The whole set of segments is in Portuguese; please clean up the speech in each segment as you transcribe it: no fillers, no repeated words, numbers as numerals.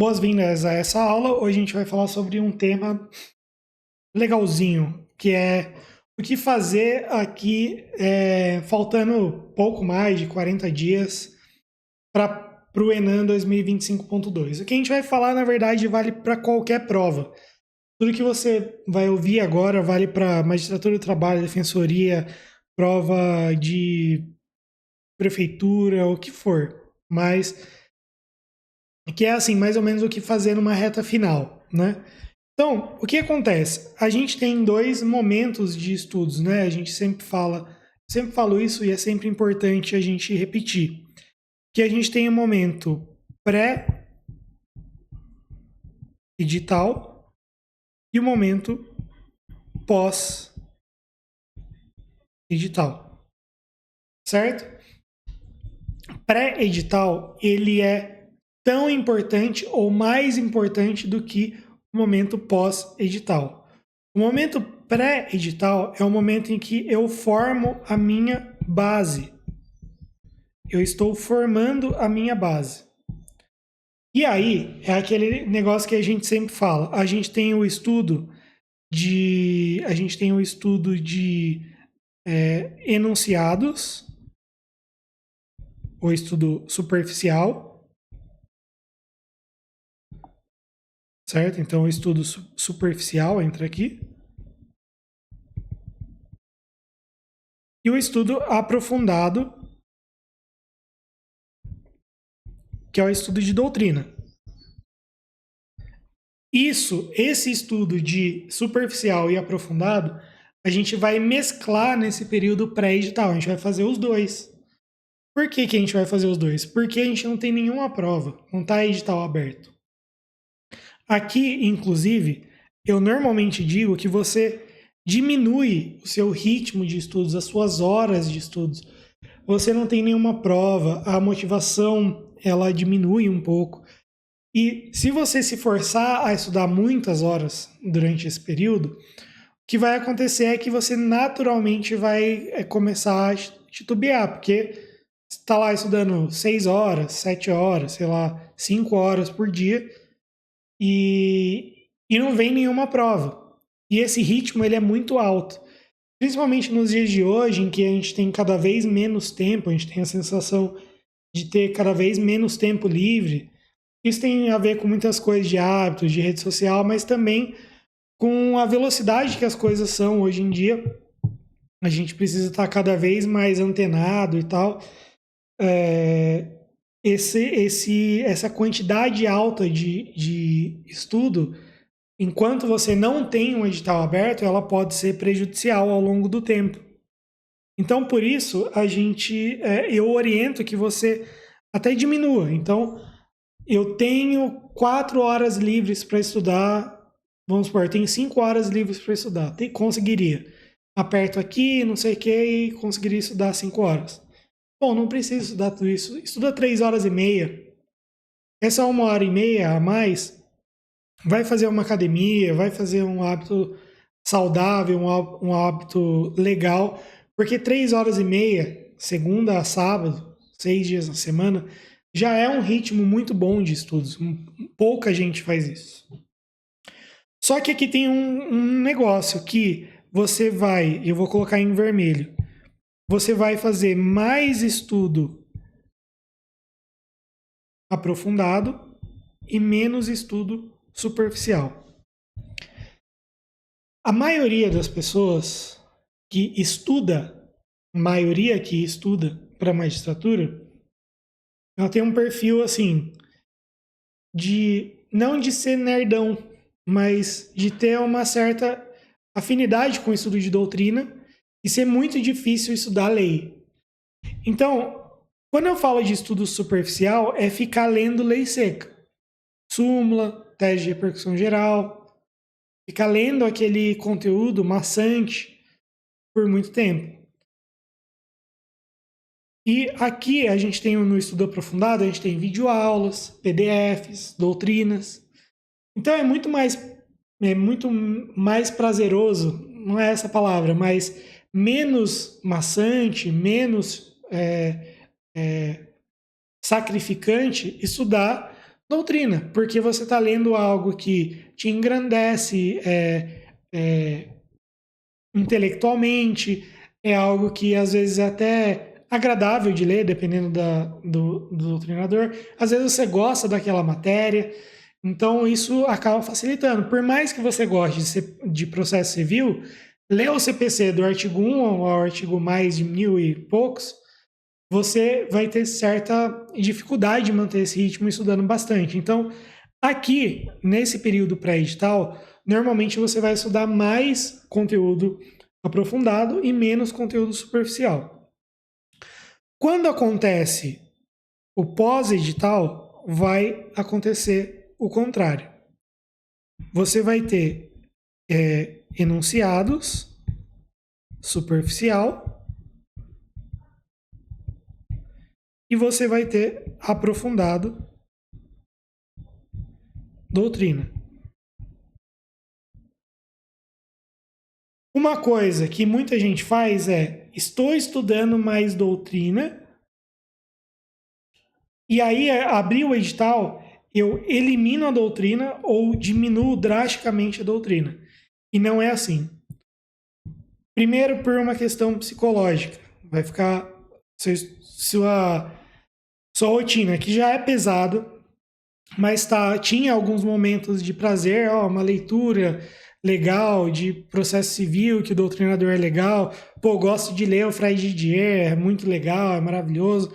Boas-vindas a essa aula. Hoje a gente vai falar sobre um tema legalzinho, que é o que fazer aqui, faltando pouco mais de 40 dias para o Enem 2025.2. O que a gente vai falar, na verdade, vale para qualquer prova. Tudo que você vai ouvir agora vale para magistratura do trabalho, defensoria, prova de prefeitura, o que for. Mas que é assim, mais ou menos o que fazer numa reta final, né? Então, o que acontece? A gente tem dois momentos de estudos, né? A gente sempre falo isso e é sempre importante a gente repetir. Que a gente tem o momento pré-edital e o momento pós-edital, certo? Pré-edital, ele é tão importante ou mais importante do que o momento pós-edital. O momento pré-edital é o momento em que eu formo a minha base. Eu estou formando a minha base. E aí, é aquele negócio que a gente sempre fala. A gente tem o estudo de enunciados, o estudo superficial, certo? Então, o estudo superficial entra aqui. E o estudo aprofundado, que é o estudo de doutrina. Esse estudo de superficial e aprofundado, a gente vai mesclar nesse período pré-edital. A gente vai fazer os dois. Por que a gente vai fazer os dois? Porque a gente não tem nenhuma prova, não está edital aberto. Aqui, inclusive, eu normalmente digo que você diminui o seu ritmo de estudos, as suas horas de estudos. Você não tem nenhuma prova, a motivação ela diminui um pouco. E se você se forçar a estudar muitas horas durante esse período, o que vai acontecer é que você naturalmente vai começar a titubear, porque você está lá estudando 6 horas, 7 horas, sei lá, 5 horas por dia e não vem nenhuma prova. E esse ritmo ele é muito alto. Principalmente nos dias de hoje, em que a gente tem cada vez menos tempo, a gente tem a sensação de ter cada vez menos tempo livre. Isso tem a ver com muitas coisas de hábitos, de rede social, mas também com a velocidade que as coisas são hoje em dia. A gente precisa estar cada vez mais antenado e tal. Essa quantidade alta de estudo, enquanto você não tem um edital aberto, ela pode ser prejudicial ao longo do tempo. Então, por isso, eu oriento que você até diminua. Então, eu tenho 4 horas livres para estudar, vamos supor, tenho 5 horas livres para estudar, conseguiria. Aperto aqui, não sei o que, e conseguiria estudar 5 horas. Bom, não precisa estudar tudo isso, estuda 3 horas e meia. Essa 1 hora e meia a mais vai fazer uma academia, vai fazer um hábito saudável, um hábito legal, porque 3 horas e meia, segunda a sábado, 6 dias na semana, já é um ritmo muito bom de estudos. Pouca gente faz isso. Só que aqui tem um negócio que eu vou colocar em vermelho, você vai fazer mais estudo aprofundado e menos estudo superficial. A maioria das pessoas que estuda para magistratura, ela tem um perfil assim, não de ser nerdão, mas de ter uma certa afinidade com o estudo de doutrina e ser muito difícil estudar lei. Então, quando eu falo de estudo superficial, é ficar lendo lei seca. Súmula, tese de repercussão geral, ficar lendo aquele conteúdo maçante por muito tempo. E aqui a gente tem no estudo aprofundado, a gente tem videoaulas, PDFs, doutrinas. Então é muito mais prazeroso, não é essa palavra, mas menos maçante, menos sacrificante estudar doutrina, porque você está lendo algo que te engrandece intelectualmente, é algo que às vezes é até agradável de ler, dependendo do doutrinador. Às vezes você gosta daquela matéria, então isso acaba facilitando. Por mais que você goste de processo civil, ler o CPC do artigo 1 ao artigo mais de 1000 e poucos, você vai ter certa dificuldade de manter esse ritmo estudando bastante. Então, aqui, nesse período pré-edital, normalmente você vai estudar mais conteúdo aprofundado e menos conteúdo superficial. Quando acontece o pós-edital, vai acontecer o contrário. Você vai ter enunciados, superficial, e você vai ter aprofundado, doutrina. Uma coisa que muita gente faz é: estou estudando mais doutrina, e aí abrir o edital, eu elimino a doutrina ou diminuo drasticamente a doutrina. E não é assim. Primeiro, por uma questão psicológica. Vai ficar sua rotina, que já é pesado, mas tinha alguns momentos de prazer, uma leitura legal, de processo civil, que o doutrinador é legal. Pô, gosto de ler o Frei Didier, é muito legal, é maravilhoso.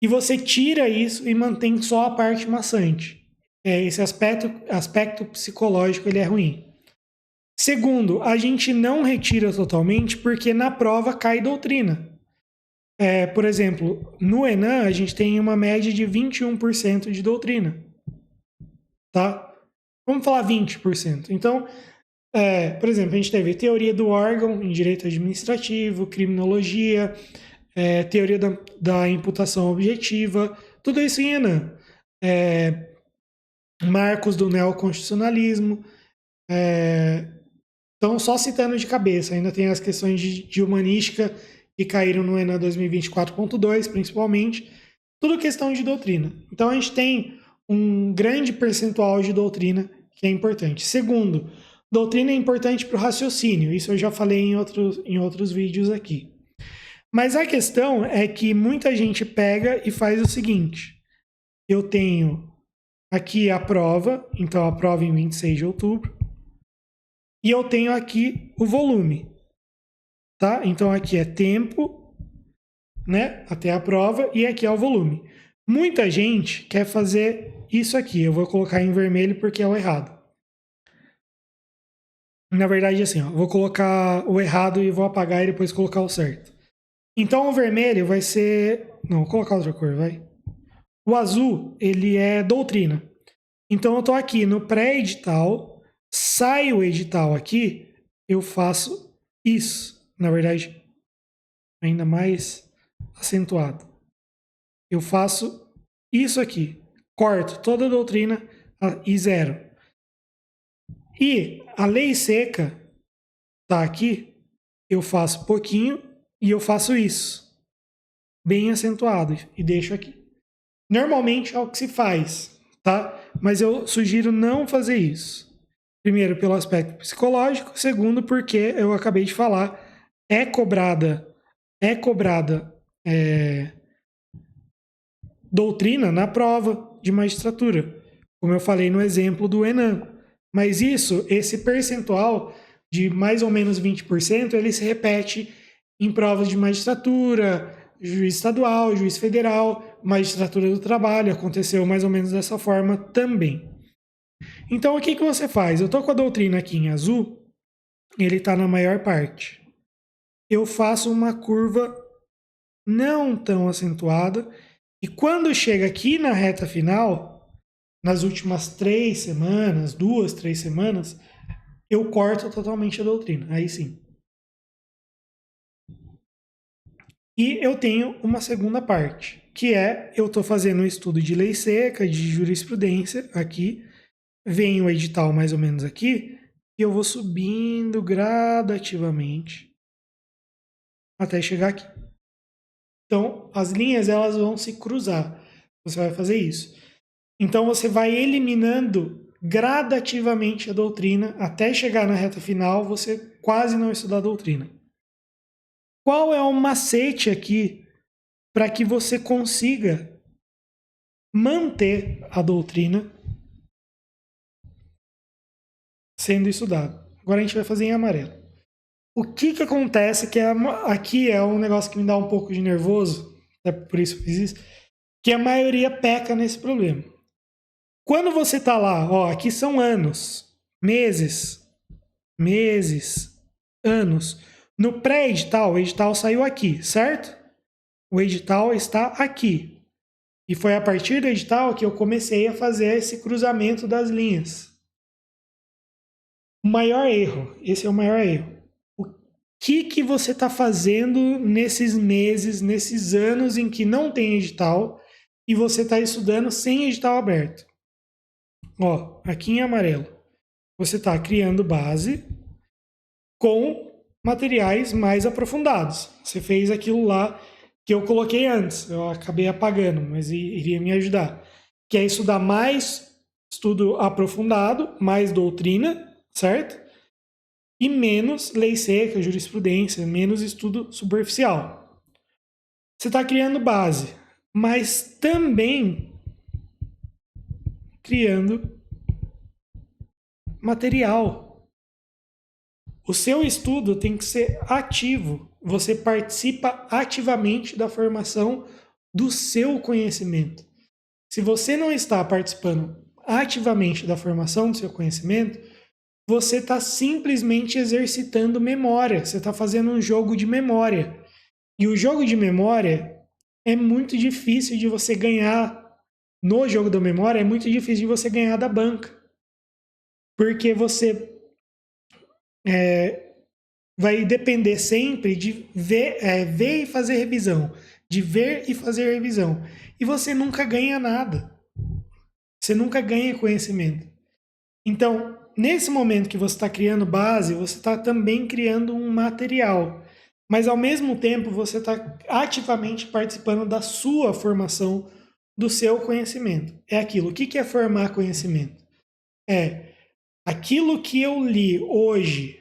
E você tira isso e mantém só a parte maçante. Esse aspecto psicológico ele é ruim. Segundo, a gente não retira totalmente porque na prova cai doutrina. Por exemplo, no Enem a gente tem uma média de 21% de doutrina. Tá? Vamos falar 20%. Então, por exemplo, a gente teve teoria do órgão em direito administrativo, criminologia, teoria da imputação objetiva, tudo isso em Enem. Marcos do neoconstitucionalismo. Então, só citando de cabeça, ainda tem as questões de humanística que caíram no Enem 2024.2, principalmente. Tudo questão de doutrina. Então, a gente tem um grande percentual de doutrina que é importante. Segundo, doutrina é importante para o raciocínio. Isso eu já falei em outros vídeos aqui. Mas a questão é que muita gente pega e faz o seguinte. Eu tenho aqui a prova, então a prova em 26 de outubro. E eu tenho aqui o volume. Tá? Então aqui é tempo, né? Até a prova, e aqui é o volume. Muita gente quer fazer isso aqui. Eu vou colocar em vermelho porque é o errado. Na verdade, assim, ó, vou colocar o errado e vou apagar e depois colocar o certo. Então o vermelho vai ser... Não, vou colocar outra cor, vai. O azul, ele é doutrina. Então eu tô aqui no pré-edital, sai o edital aqui, eu faço isso. Na verdade, ainda mais acentuado. Eu faço isso aqui. Corto toda a doutrina e zero. E a lei seca tá aqui, eu faço pouquinho e eu faço isso. Bem acentuado e deixo aqui. Normalmente é o que se faz, tá? Mas eu sugiro não fazer isso. Primeiro, pelo aspecto psicológico. Segundo, porque eu acabei de falar, é cobrada doutrina na prova de magistratura, como eu falei no exemplo do Enem. Mas esse percentual de mais ou menos 20%, ele se repete em provas de magistratura, juiz estadual, juiz federal, magistratura do trabalho, aconteceu mais ou menos dessa forma também. Então, o que você faz? Eu estou com a doutrina aqui em azul, ele está na maior parte. Eu faço uma curva não tão acentuada, e quando chega aqui na reta final, nas últimas 3 semanas, 2, 3 semanas, eu corto totalmente a doutrina. Aí sim. E eu tenho uma segunda parte, que eu estou fazendo um estudo de lei seca, de jurisprudência aqui, vem o edital mais ou menos aqui, e eu vou subindo gradativamente até chegar aqui. Então, as linhas elas vão se cruzar. Você vai fazer isso. Então você vai eliminando gradativamente a doutrina até chegar na reta final, você quase não estudar a doutrina. Qual é o macete aqui para que você consiga manter a doutrina sendo estudado? Agora a gente vai fazer em amarelo. O que acontece, aqui é um negócio que me dá um pouco de nervoso, é por isso que eu fiz isso, que a maioria peca nesse problema. Quando você tá lá, ó, aqui são anos, meses, anos. No pré-edital, o edital saiu aqui, certo? O edital está aqui. E foi a partir do edital que eu comecei a fazer esse cruzamento das linhas. O maior erro, esse é o maior erro. O que você está fazendo nesses meses, nesses anos em que não tem edital e você está estudando sem edital aberto? Ó, aqui em amarelo, você está criando base com materiais mais aprofundados. Você fez aquilo lá que eu coloquei antes, eu acabei apagando, mas iria me ajudar. Que é estudar mais estudo aprofundado, mais doutrina, certo? E menos lei seca, jurisprudência, menos estudo superficial. Você está criando base, mas também criando material. O seu estudo tem que ser ativo. Você participa ativamente da formação do seu conhecimento. Se você não está participando ativamente da formação do seu conhecimento, você está simplesmente exercitando memória. Você está fazendo um jogo de memória. E o jogo de memória é muito difícil de você ganhar. No jogo da memória é muito difícil de você ganhar da banca. Porque você vai depender sempre de ver e fazer revisão. De ver e fazer revisão. E você nunca ganha nada. Você nunca ganha conhecimento. Então, nesse momento que você está criando base, você está também criando um material. Mas, ao mesmo tempo, você está ativamente participando da sua formação, do seu conhecimento. É aquilo. O que é formar conhecimento? É aquilo que eu li hoje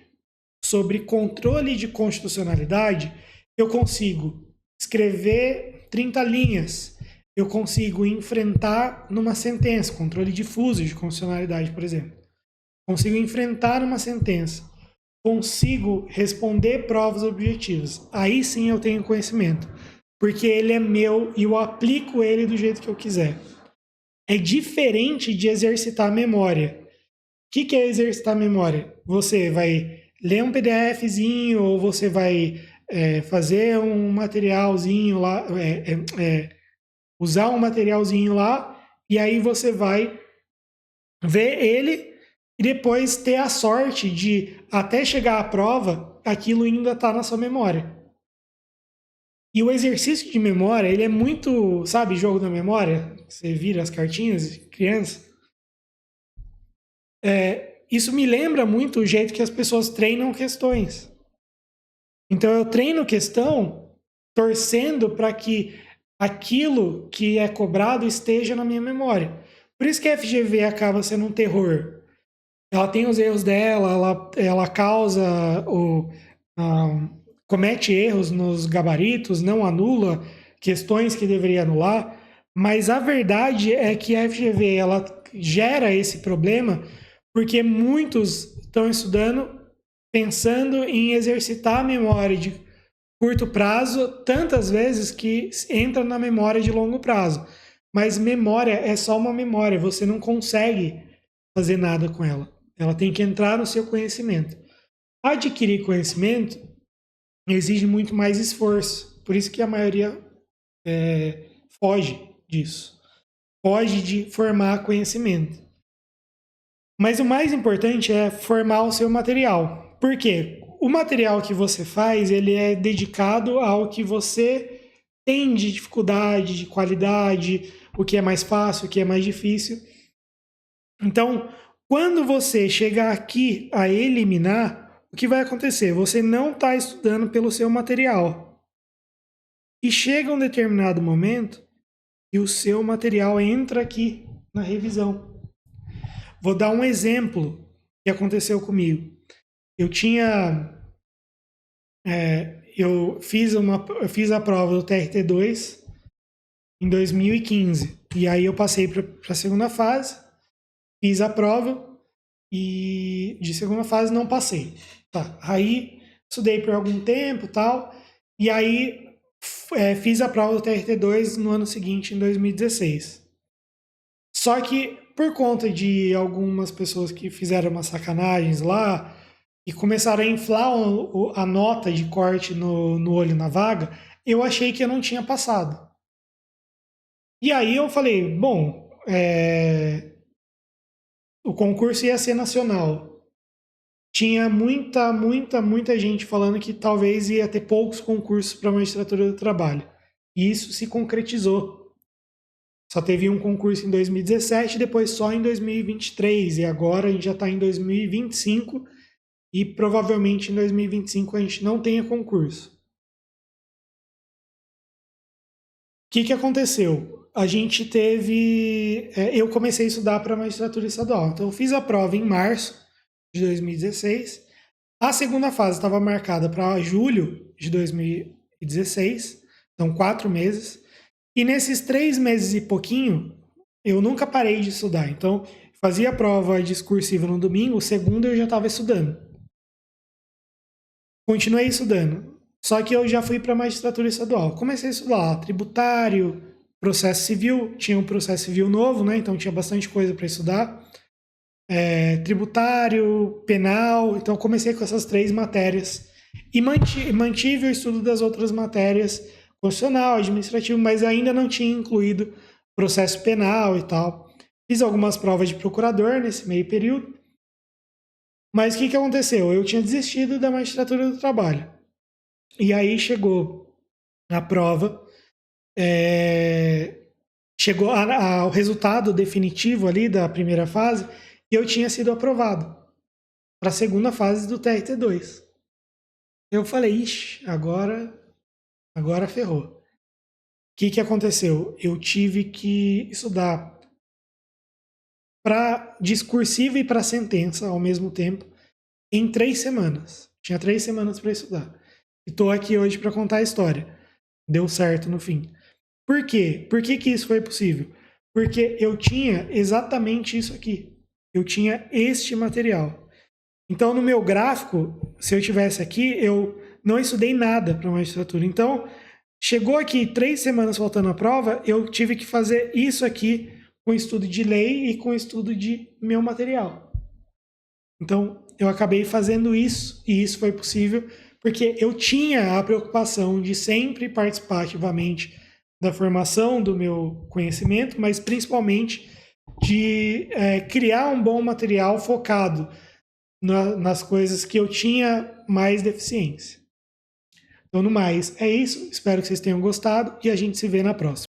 sobre controle de constitucionalidade, eu consigo escrever 30 linhas. Eu consigo enfrentar numa sentença, controle difuso de constitucionalidade, por exemplo. Consigo enfrentar uma sentença. Consigo responder provas objetivas. Aí sim eu tenho conhecimento. Porque ele é meu e eu aplico ele do jeito que eu quiser. É diferente de exercitar a memória. O que é exercitar a memória? Você vai ler um PDFzinho ou você vai fazer um materialzinho lá, usar um materialzinho lá, e aí você vai ver ele e depois ter a sorte de, até chegar à prova, aquilo ainda está na sua memória. E o exercício de memória, ele é muito, sabe, jogo da memória? Você vira as cartinhas, criança. Isso me lembra muito o jeito que as pessoas treinam questões. Então eu treino questão torcendo para que aquilo que é cobrado esteja na minha memória. Por isso que a FGV acaba sendo um terror. Ela tem os erros dela, ela causa comete erros nos gabaritos, não anula questões que deveria anular, mas a verdade é que a FGV ela gera esse problema porque muitos estão estudando pensando em exercitar a memória de curto prazo tantas vezes que entra na memória de longo prazo. Mas memória é só uma memória, você não consegue fazer nada com ela. Ela tem que entrar no seu conhecimento. Adquirir conhecimento exige muito mais esforço. Por isso que a maioria foge disso. Foge de formar conhecimento. Mas o mais importante é formar o seu material. Por quê? O material que você faz, ele é dedicado ao que você tem de dificuldade, de qualidade, o que é mais fácil, o que é mais difícil. Então, quando você chegar aqui a eliminar, o que vai acontecer? Você não está estudando pelo seu material. E chega um determinado momento e o seu material entra aqui na revisão. Vou dar um exemplo que aconteceu comigo. Eu tinha... eu fiz a prova do TRT2 em 2015. E aí eu passei para a segunda fase, fiz a prova e de segunda fase não passei. Tá. Aí estudei por algum tempo e tal, e aí fiz a prova do TRT2 no ano seguinte, em 2016. Só que por conta de algumas pessoas que fizeram umas sacanagens lá e começaram a inflar a nota de corte no olho na vaga, eu achei que eu não tinha passado. E aí eu falei, bom, o concurso ia ser nacional. Tinha muita gente falando que talvez ia ter poucos concursos para a magistratura do trabalho. E isso se concretizou. Só teve um concurso em 2017, depois só em 2023. E agora a gente já está em 2025 e provavelmente em 2025 a gente não tenha concurso. O que aconteceu? A gente teve... eu comecei a estudar para a magistratura estadual. Então eu fiz a prova em março de 2016. A segunda fase estava marcada para julho de 2016. Então 4 meses. E nesses 3 meses e pouquinho, eu nunca parei de estudar. Então fazia a prova discursiva no domingo, segunda eu já estava estudando. Continuei estudando. Só que eu já fui para a magistratura estadual. Comecei a estudar lá, tributário, processo civil. Tinha um processo civil novo, né? Então tinha bastante coisa para estudar. Tributário, penal. Então comecei com essas 3 matérias. E mantive o estudo das outras matérias, constitucional, administrativo, mas ainda não tinha incluído processo penal e tal. Fiz algumas provas de procurador nesse meio período. Mas o que aconteceu? Eu tinha desistido da magistratura do trabalho. E aí chegou a prova, chegou ao resultado definitivo ali da primeira fase, e eu tinha sido aprovado para a segunda fase do TRT2. Eu falei, ixi, agora ferrou. O que aconteceu? Eu tive que estudar para discursiva e para sentença ao mesmo tempo em 3 semanas. Tinha 3 semanas para estudar. E estou aqui hoje para contar a história. Deu certo no fim. Por quê? Por que isso foi possível? Porque eu tinha exatamente isso aqui. Eu tinha este material. Então, no meu gráfico, se eu tivesse aqui, eu não estudei nada para a magistratura. Então, chegou aqui 3 semanas faltando a prova, eu tive que fazer isso aqui com estudo de lei e com estudo de meu material. Então, eu acabei fazendo isso, e isso foi possível porque eu tinha a preocupação de sempre participar ativamente da formação do meu conhecimento, mas principalmente de criar um bom material focado nas coisas que eu tinha mais deficiência. Então, no mais, é isso. Espero que vocês tenham gostado e a gente se vê na próxima.